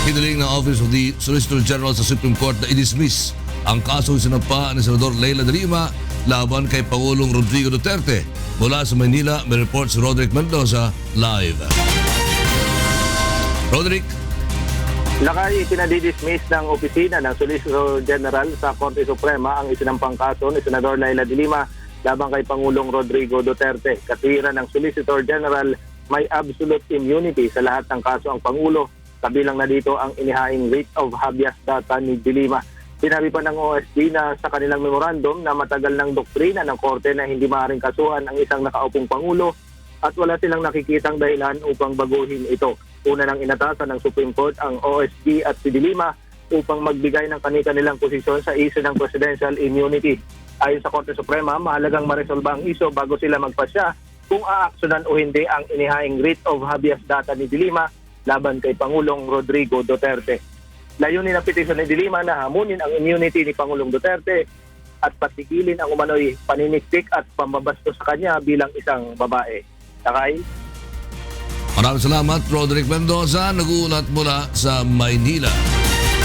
Hiniling ng Office of the Solicitor General sa Supreme Court na i-dismiss ang kaso sinampa ni Senador Leila de Lima laban kay Pangulong Rodrigo Duterte. Mula sa Manila, may report si Roderick Mendoza live. Roderick. Lakay, itinadidismiss ng opisina ng Solicitor General sa Korte Suprema ang isinampang kaso ni Senador Leila de Lima laban kay Pangulong Rodrigo Duterte. Katwiran ng Solicitor General, may absolute immunity sa lahat ng kaso ang Pangulo. Kabilang na dito ang inihaing writ of habeas data ni de Lima. Sinabi pa ng OSD na sa kanilang memorandum na matagal ng doktrina ng Korte na hindi maaaring kasuhan ang isang nakaupong Pangulo at wala silang nakikitang dahilan upang baguhin ito. Una nang inatasan ng Supreme Court ang OSD at si de Lima upang magbigay ng kanilang posisyon sa issue ng presidential immunity. Ayon sa Korte Suprema, mahalagang maresolba ang issue bago sila magpasya kung aaksyonan o hindi ang inihaing writ of habeas data ni de Lima laban kay Pangulong Rodrigo Duterte. Layunin ng petisyon ni de Lima na hamunin ang immunity ni Pangulong Duterte at patigilin ang umano'y paniniktik at pambabasto sa kanya bilang isang babae. Takay? Maraming salamat, Roderick Mendoza, nag-uulat mula sa Maynila.